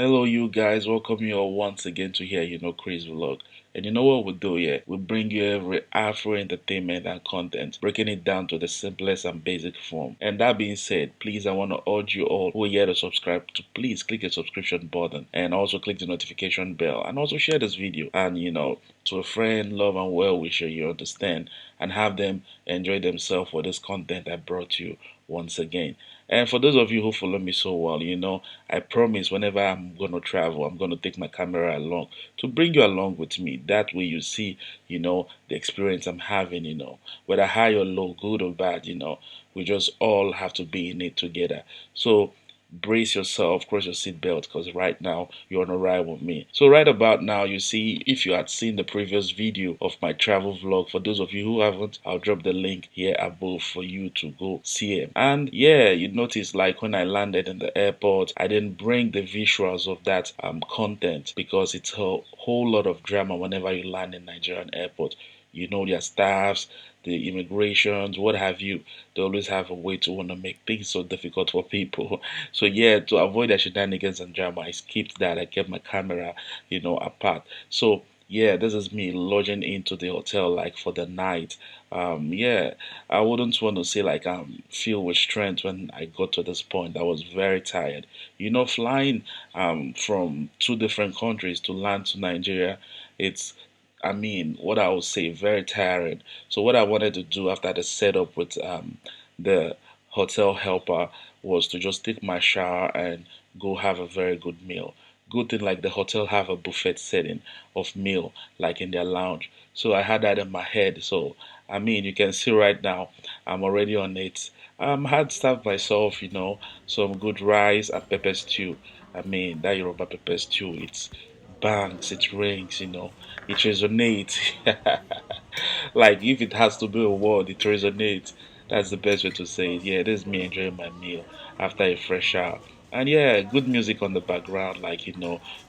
Hello, you guys. Welcome you all once again to here, Cris Vlog. And you know what we do here? We bring you every Afro entertainment and content, breaking it down to the simplest and basic form. And that being said, please, I want to urge you all who are here to subscribe to please click the subscription button and also click the notification bell and also share this video and, to a friend, love, and well wisher, you understand, and have them enjoy themselves for this content I brought you once again. And for those of you who follow me so well, I promise whenever I'm going to travel, I'm going to take my camera along to bring you along with me. That way you see, the experience I'm having, whether high or low, good or bad, we just all have to be in it together. So brace yourself, cross your seatbelt, because right now you're on a ride with me. So right about now, you see, if you had seen the previous video of my travel vlog, for those of you who haven't, I'll drop the link here above for you to go see it. And yeah, you notice like when I landed in the airport, I didn't bring the visuals of that content because it's a whole lot of drama whenever you land in Nigerian airport. Their staffs, the immigrations, what have you. They always have a way to want to make things so difficult for people. So yeah, to avoid the shenanigans and drama, I skipped that. I kept my camera, apart. So yeah, this is me lodging into the hotel like for the night. Yeah, I wouldn't want to say like I'm filled with strength when I got to this point. I was very tired. Flying from two different countries to land to Nigeria, it's what I would say, very tiring. So what I wanted to do after the setup with the hotel helper was to just take my shower and go have a very good meal. Good thing like the hotel have a buffet setting of meal like in their lounge. So I had that in my head. So you can see right now I'm already on it. Had stuff myself, some good rice and pepper stew. That Yoruba pepper stew, it's bangs, it rings, it resonates. Like if it has to be a word, it resonates. That's the best way to say it. Yeah, this is me enjoying my meal after a fresh shower. And yeah, good music on the background, like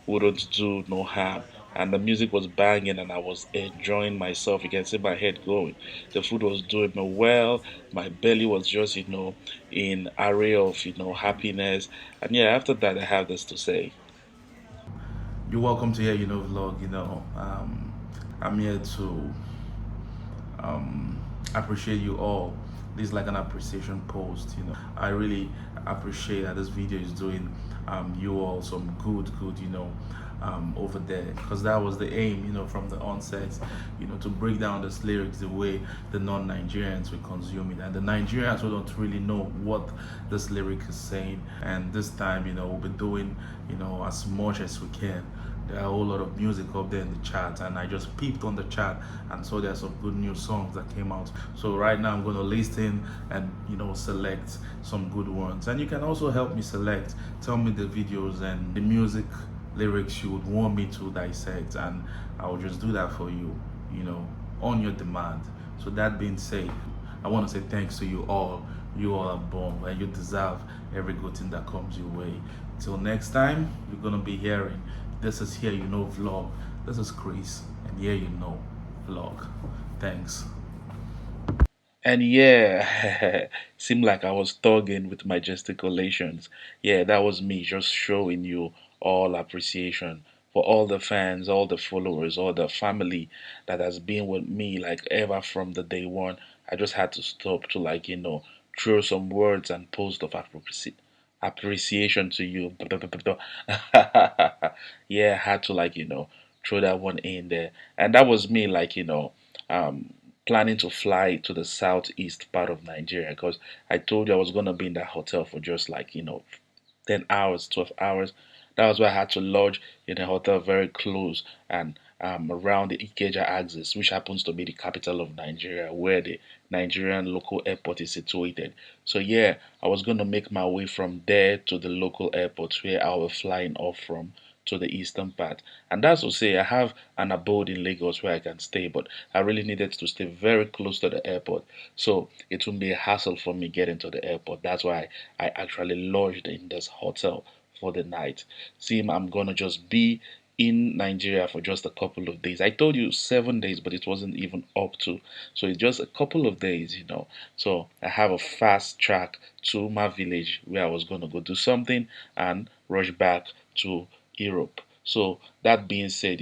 wouldn't do no harm. And the music was banging and I was enjoying myself. You can see my head going. The food was doing me well. My belly was just, in array of, happiness. And yeah, after that I have this to say. You're welcome to here, vlog. I'm here to appreciate you all. This is like an appreciation post. I really appreciate that this video is doing you all some good, over there, because that was the aim, from the onset, to break down this lyrics the way the non-Nigerians will consume it, and the Nigerians who don't really know what this lyric is saying. And this time, we'll be doing, as much as we can. There are a whole lot of music up there in the chat, and I just peeped on the chat and saw there's some good new songs that came out. So right now I'm going to listen and select some good ones, and you can also help me select. Tell me the videos and the music lyrics you would want me to dissect, and I will just do that for you, on your demand. So that being said, I want to say thanks to you all. You all are born and you deserve every good thing that comes your way. Till next time, you're gonna be hearing this is here vlog. This is Chris, and here vlog. Thanks. And yeah, seemed like I was thugging with my gesticulations. Yeah, that was me just showing you all appreciation for all the fans, all the followers, all the family that has been with me like ever from the day one. I just had to stop to throw some words and post of appreciation to you. Yeah, I had to throw that one in there. And that was me um planning to fly to the southeast part of Nigeria, because I told you I was gonna be in that hotel for just 10 hours, 12 hours. That was why I had to lodge in a hotel very close and around the Ikeja axis, which happens to be the capital of Nigeria, where the Nigerian local airport is situated. So yeah, I was going to make my way from there to the local airport where I was flying off from to the eastern part. And that's to say I have an abode in Lagos where I can stay, but I really needed to stay very close to the airport. So it wouldn't be a hassle for me getting to the airport. That's why I actually lodged in this hotel for the night. See, I'm gonna just be in Nigeria for just a couple of days. I told you 7 days, but it wasn't even up to. So it's just a couple of days. So I have a fast track to my village where I was gonna go do something and rush back to Europe. So that being said,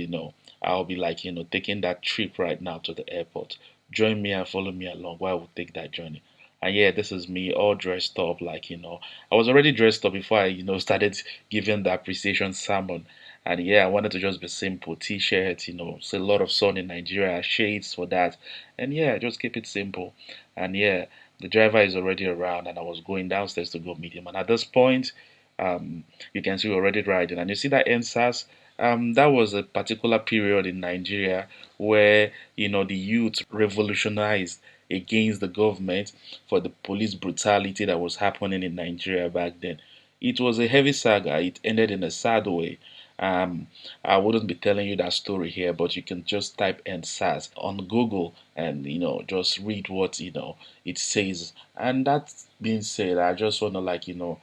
I'll be like, taking that trip right now to the airport. Join me and follow me along while we take that journey. And yeah, this is me all dressed up like, I was already dressed up before I, started giving the appreciation sermon. And yeah, I wanted to just be simple, t-shirt, it's a lot of sun in Nigeria, shades for that. And yeah, just keep it simple. And yeah, the driver is already around and I was going downstairs to go meet him. And at this point, you can see we're already riding. And you see that NSAS, that was a particular period in Nigeria where, the youth revolutionized against the government for the police brutality that was happening in Nigeria back then. It was a heavy saga. It ended in a sad way. Um, I wouldn't be telling you that story here, but you can just type NSAS on Google and just read what it says. And that being said, I just want to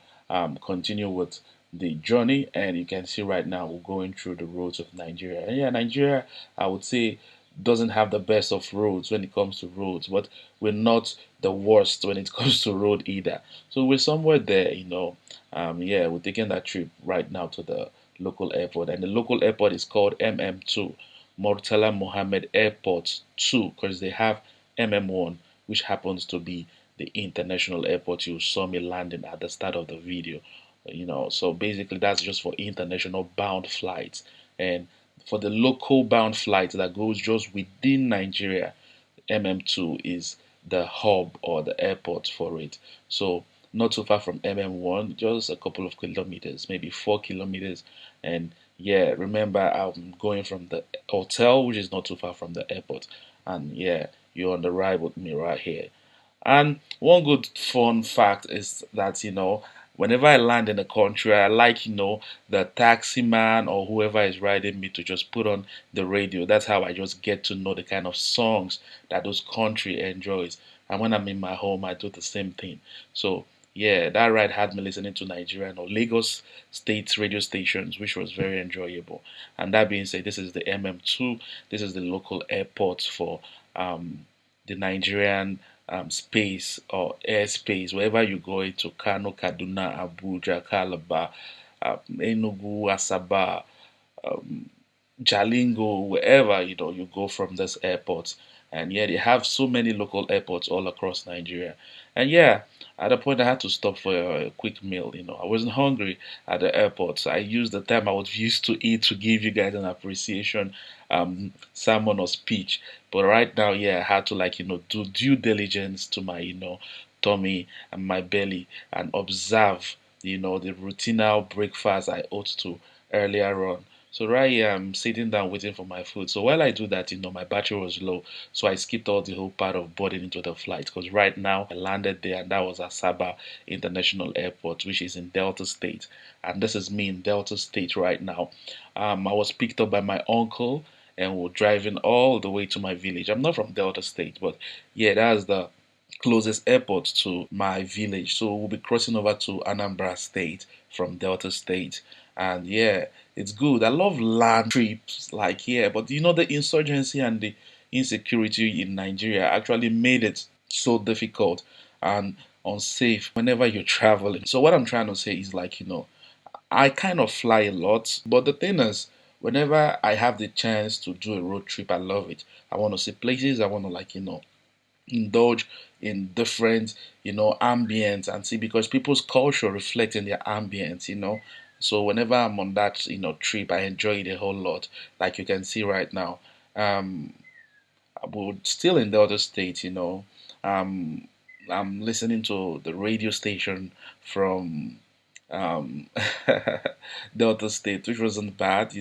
continue with the journey. And you can see right now we're going through the roads of Nigeria. And yeah, Nigeria, I would say, doesn't have the best of roads when it comes to roads, but we're not the worst when it comes to road either. So we're somewhere there. Yeah, we're taking that trip right now to the local airport, and the local airport is called MM2, Murtala Mohammed Airport 2, because they have MM1, which happens to be the international airport you saw me landing at the start of the video. So basically that's just for international bound flights, and for the local bound flight that goes just within Nigeria, MM2 is the hub or the airport for it. So not too far from MM1, just a couple of kilometers, maybe 4 kilometers. And yeah, remember I'm going from the hotel, which is not too far from the airport. And yeah, you're on the ride with me right here. And one good fun fact is that, whenever I land in a country, I like, the taxi man or whoever is riding me to just put on the radio. That's how I just get to know the kind of songs that those country enjoys. And when I'm in my home, I do the same thing. So yeah, that ride had me listening to Nigerian or Lagos State radio stations, which was very enjoyable. And that being said, this is the MM2. This is the local airport for the Nigerian space or airspace, wherever you go into Kano, Kaduna, Abuja, Calabar, Enugu, Asaba, Jalingo, wherever you go from this airport. And yeah, they have so many local airports all across Nigeria. And yeah, at a point I had to stop for a quick meal. I wasn't hungry at the airport, so I used the time I was used to eat to give you guys an appreciation sermon or speech. But right now, yeah, I had to do due diligence to my tummy and my belly and observe the routinal breakfast I ought to earlier on. So right here, I'm sitting down waiting for my food. So while I do that, my battery was low. So I skipped all the whole part of boarding into the flight because right now I landed there and that was Asaba International Airport, which is in Delta State. And this is me in Delta State right now. I was picked up by my uncle and we're driving all the way to my village. I'm not from Delta State, but yeah, that's the closest airport to my village. So we'll be crossing over to Anambra State from Delta State. And yeah, it's good. I love land trips like here, but the insurgency and the insecurity in Nigeria actually made it so difficult and unsafe whenever you're traveling. So what I'm trying to say is I kind of fly a lot, but the thing is, whenever I have the chance to do a road trip, I love it. I want to see places. I want to indulge in different ambience and see because people's culture reflects in their ambience. So whenever I'm on that trip, I enjoy it a whole lot. Like you can see right now, um but still in the other state, um I'm listening to the radio station from um Delta State, which wasn't bad.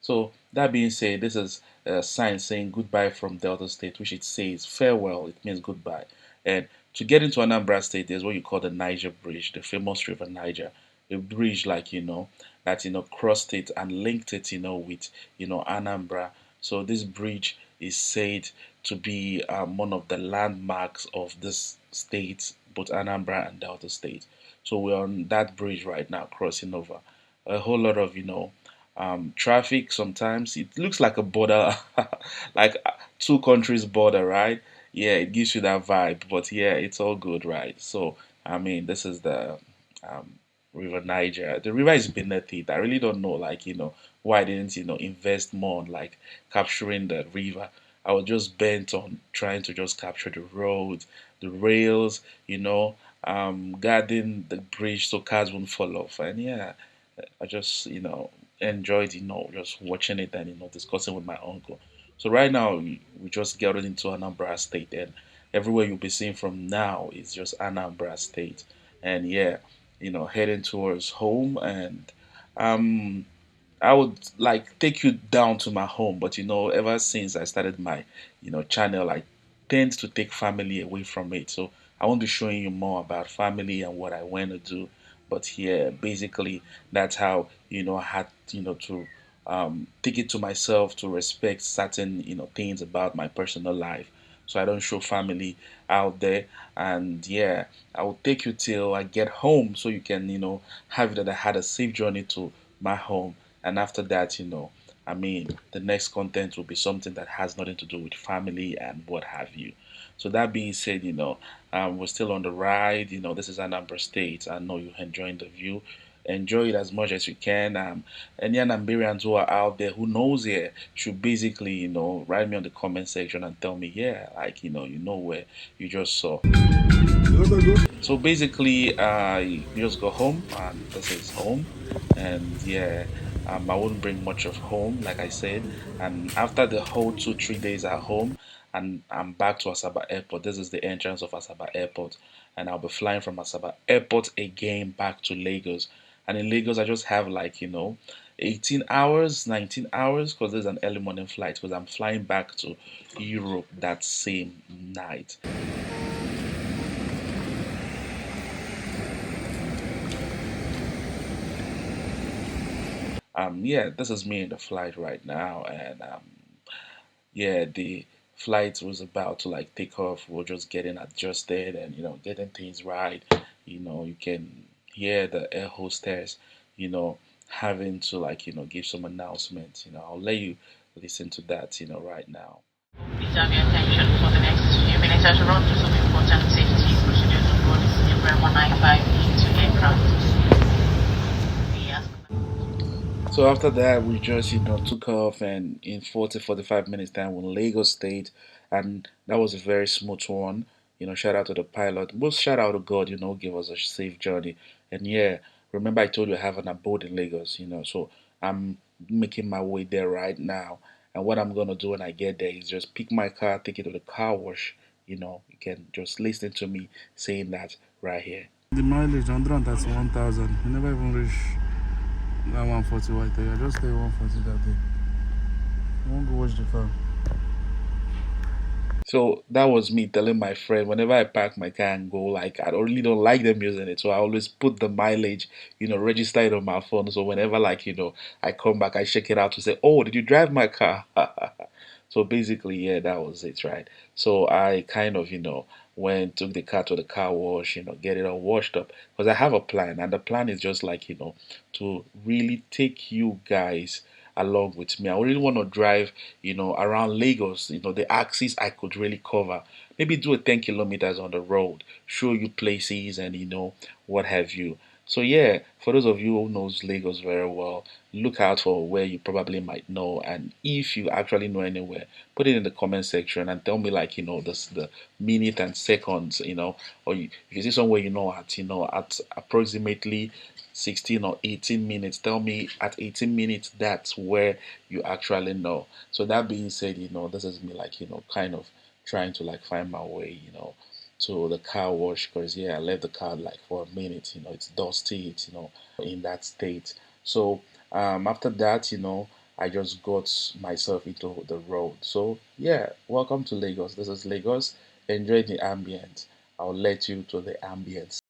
So that being said, this is a sign saying goodbye from Delta State, which it says farewell. It means goodbye. And to get into Anambra State, there's what you call the Niger Bridge, the famous River Niger, a bridge that crossed it and linked it with Anambra. So this bridge is said to be one of the landmarks of this state, both Anambra and Delta State. So we're on that bridge right now, crossing over. A whole lot of, traffic sometimes. It looks like a border, like two countries border, right? Yeah, it gives you that vibe. But yeah, it's all good, right? So, I mean, this is the um, River Niger. The river is beneath it. I really don't know, like, why I didn't, invest more on like capturing the river. I was just bent on trying to just capture the roads, the rails, guarding the bridge so cars won't fall off. And yeah, I just, enjoyed, just watching it and, discussing with my uncle. So right now, we just gathered into Anambra State, and everywhere you'll be seeing from now is just Anambra State. And yeah, heading towards home. And um, I would like take you down to my home, but ever since I started my, channel, I tend to take family away from it. So I won't be showing you more about family and what I want to do. But yeah, basically that's how, I had, to take it to myself to respect certain, things about my personal life. So I don't show family out there. And yeah, I will take you till I get home so you can, have that I had a safe journey to my home. And after that, I mean, the next content will be something that has nothing to do with family and what have you. So that being said, we're still on the ride. This is Anambra State. I know you're enjoying the view. Enjoy it as much as you can. Any Anambarians who are out there who knows here should basically, write me on the comment section and tell me, yeah, like, where you just saw. So basically, I just go home, and this is home, and yeah, I wouldn't bring much of home, like I said. And after the whole 2 3 days at home, and I'm back to Asaba Airport. This is the entrance of Asaba Airport, and I'll be flying from Asaba Airport again back to Lagos. And in Lagos, I just have like 18 hours, 19 hours, because there's an early morning flight. Because I'm flying back to Europe that same night. Yeah, this is me in the flight right now, and yeah, the flight was about to like take off. We're just getting adjusted and getting things right. You can hear the air hostess, you know, having to like give some announcements. I'll let you listen to that, right now. Please have your attention for the next few minutes as we run through some important safety procedures on board Embraer 195 into aircraft. We ask. So after that, we just took off, and in 40 45 minutes time, we're in Lagos State, and that was a very smooth one. Shout out to the pilot. Most shout out to God. Give us a safe journey. And yeah, remember I told you I have an abode in Lagos. So I'm making my way there right now. And what I'm gonna do when I get there is just pick my car, take it to the car wash. You can just listen to me saying that right here. The mileage 131,000. We never even reach that 140 right there. I just stay 140 that day. I won't go watch the car. So that was me telling my friend whenever I park my car and go, like I really don't like them using it. So I always put the mileage, register it on my phone. So whenever like, I come back, I check it out to say, oh, did you drive my car? So basically, yeah, that was it, right? So I kind of, went, took the car to the car wash, get it all washed up. Because I have a plan, and the plan is just like, to really take you guys along with me. I really want to drive, around Lagos, the axis I could really cover. Maybe do a 10 kilometers on the road, show you places and what have you. So yeah, for those of you who knows Lagos very well, look out for where you probably might know, and if you actually know anywhere, put it in the comment section and tell me like the minute and seconds, or if you see somewhere at approximately 16 or 18 minutes, tell me at 18 minutes that's where you actually know. So that being said, this is me like kind of trying to like find my way, to the car wash, because yeah, I left the car like for a minute. It's dusty, it's in that state. So after that, I just got myself into the road. So yeah, welcome to Lagos. This is Lagos. Enjoy the ambience. I'll let you to the ambience.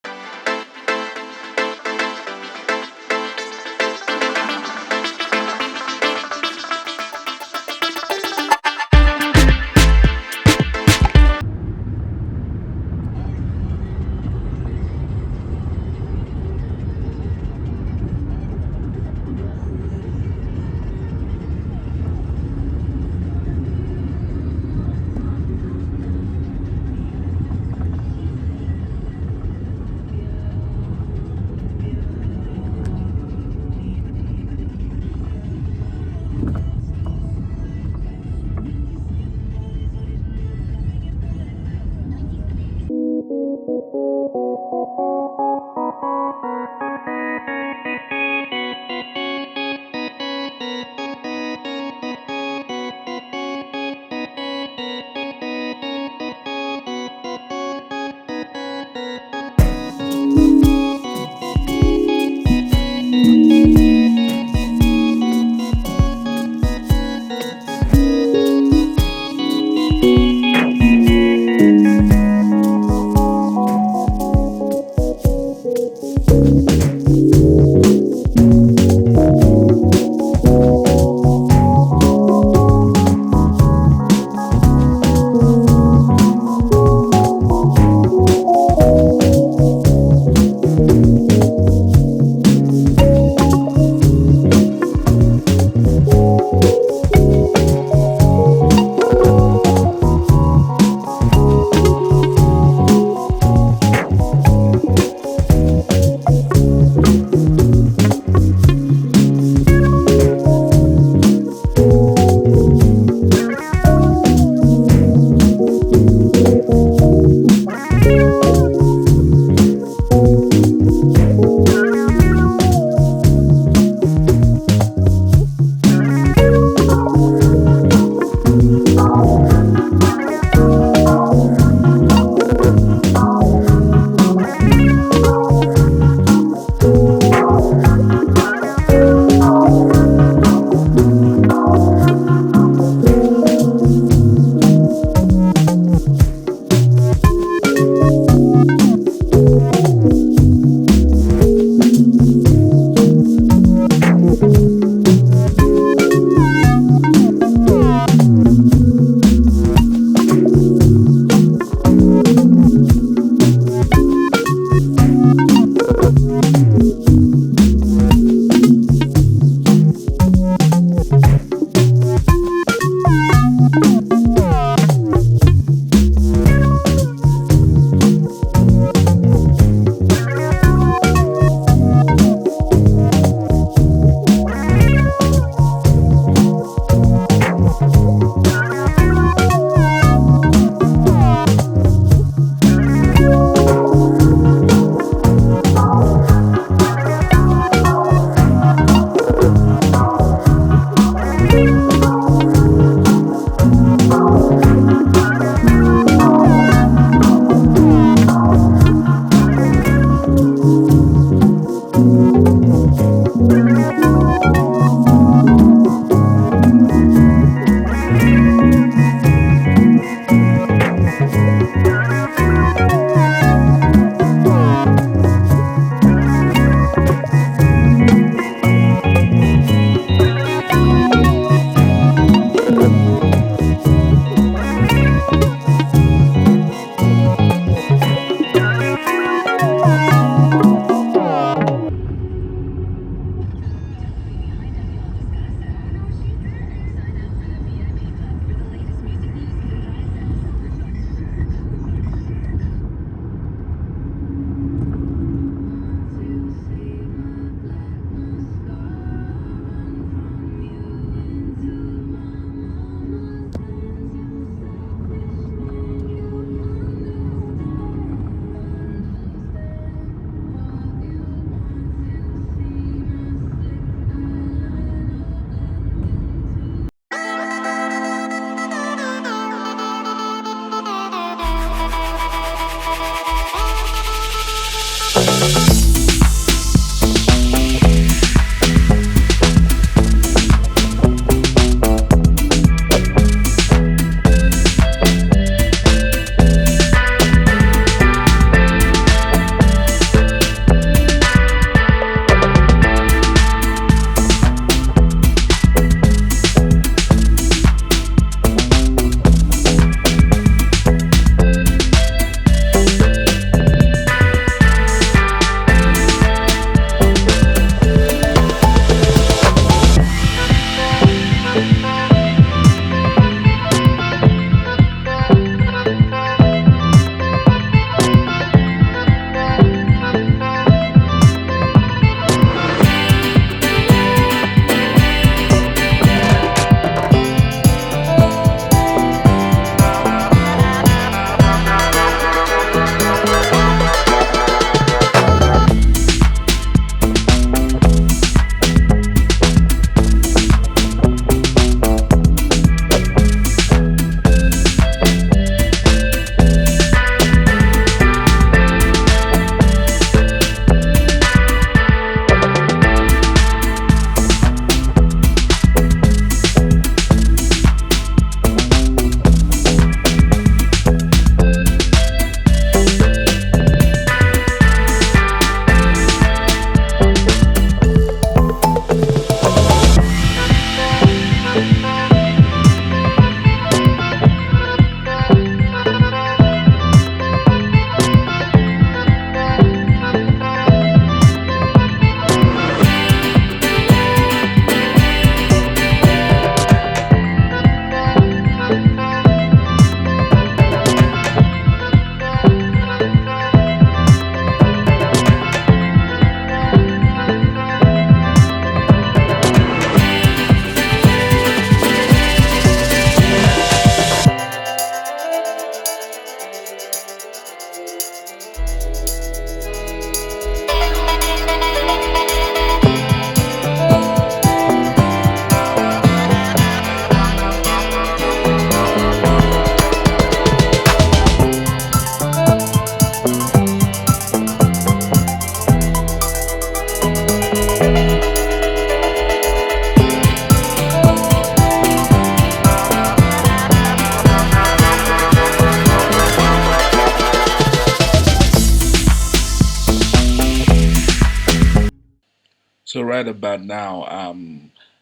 right about now,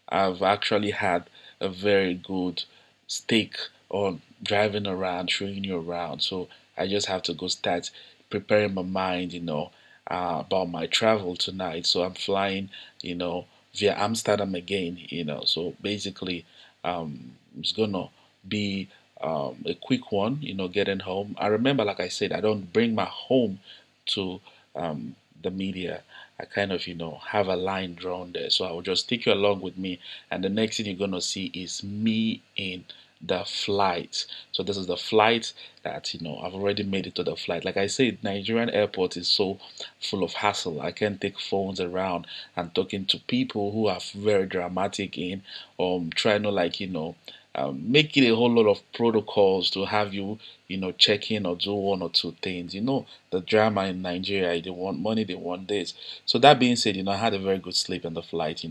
I've actually had a very good stake on driving around, showing you around. So I just have to go start preparing my mind, about my travel tonight. So I'm flying, via Amsterdam again, So basically, it's gonna be a quick one, getting home. I remember, like I said, I don't bring my home to the media. I kind of, have a line drawn there. So I will just take you along with me. And the next thing you're going to see is me in the flight. So this is the flight that, I've already made it to the flight. Like I said, Nigerian airport is so full of hassle. I can't take phones around and talking to people who are very dramatic in trying to make it a whole lot of protocols to have you, check in or do one or two things. The drama in Nigeria, they want money, they want this. So that being said, I had a very good sleep in the flight,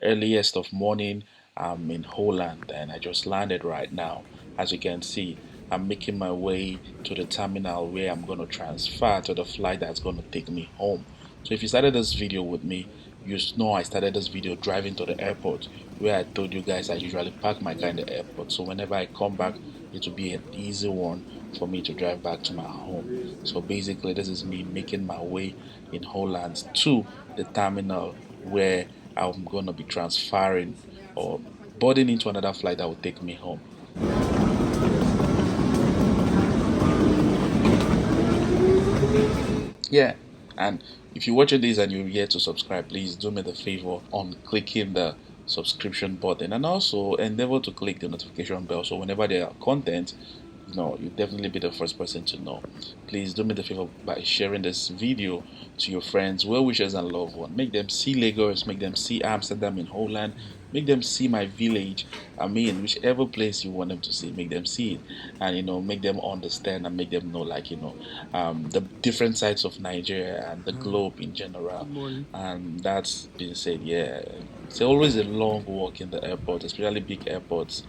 earliest of morning. I'm in Holland and I just landed right now. As you can see, I'm making my way to the terminal where I'm going to transfer to the flight that's going to take me home. So if you started this video with me, you know I started this video driving to the airport where I told you guys I usually park my car in the airport. So whenever I come back, it will be an easy one for me to drive back to my home. So basically, this is me making my way in Holland to the terminal where I'm going to be transferring or boarding into another flight that will take me home. Yeah, and if you're watching this and you're yet to subscribe, please do me the favor on clicking the subscription button and also endeavor to click the notification bell so whenever there are content, you'll definitely be the first person to know. Please do me the favor by sharing this video to your friends, well wishers, and loved ones. Make them see Lagos, make them see Amsterdam in Holland, make them see my village. I mean, whichever place you want them to see, make them see it, and make them understand and make them know, the different sides of Nigeria and the globe in general. And that's being said, yeah, it's always a long walk in the airport, especially big airports.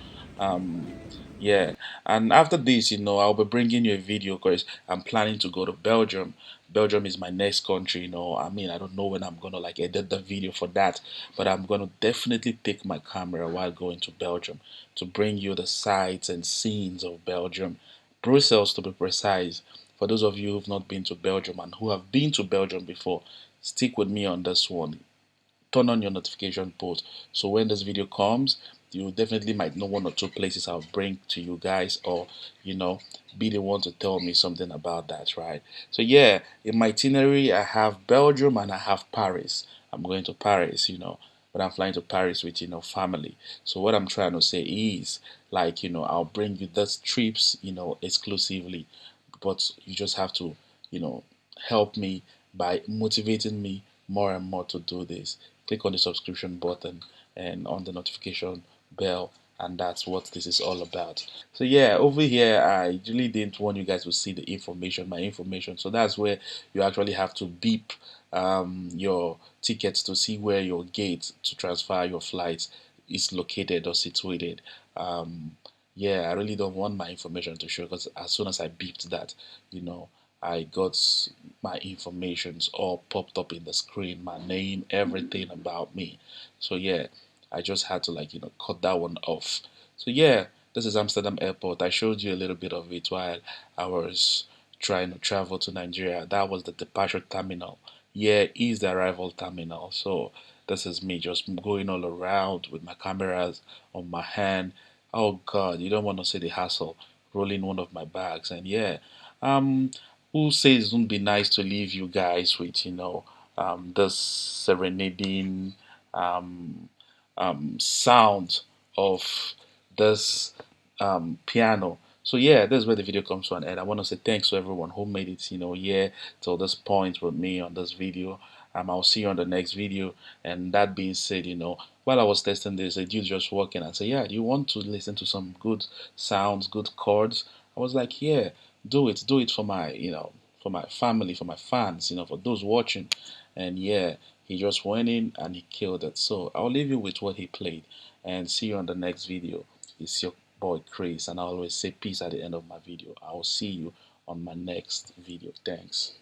Yeah, and after this, I'll be bringing you a video because I'm planning to go to Belgium. Belgium is my next country, I mean, I don't know when I'm gonna edit the video for that, but I'm gonna definitely take my camera while going to Belgium to bring you the sights and scenes of Belgium, Brussels to be precise. For those of you who've not been to Belgium and who have been to Belgium before, stick with me on this one. Turn on your notification post so when this video comes, you definitely might know one or two places I'll bring to you guys, or be the one to tell me something about that, right? So yeah, in my itinerary I have Belgium and I have Paris. I'm going to Paris, but I'm flying to Paris with family. So what I'm trying to say is I'll bring you those trips exclusively, but you just have to help me by motivating me more and more to do this. Click on the subscription button and on the notification bell, and that's what this is all about. So yeah, over here I really didn't want you guys to see the information, my information. So that's where you actually have to beep your tickets to see where your gate to transfer your flights is located or situated. Yeah, I really don't want my information to show because as soon as I beeped that, I got my informations all popped up in the screen, my name, everything about me. So yeah, I just had to cut that one off. So yeah, this is Amsterdam Airport. I showed you a little bit of it while I was trying to travel to Nigeria. That was the departure terminal. Yeah, is the arrival terminal. So this is me just going all around with my cameras on my hand. Oh God, you don't want to see the hassle rolling one of my bags. And yeah, um, who says it wouldn't be nice to leave you guys with this serenading um, sound of this piano. So yeah, this is where the video comes to an end. I want to say thanks to everyone who made it, here till this point with me on this video. I'll see you on the next video. And that being said, while I was testing this, a dude just walking and say, "Yeah, do you want to listen to some good sounds, good chords?" I was like, "Yeah, do it for my, for my family, for my fans, for those watching." And yeah, he just went in and he killed it. So I'll leave you with what he played and see you on the next video. It's your boy Chris, and I always say peace at the end of my video. I'll see you on my next video. Thanks.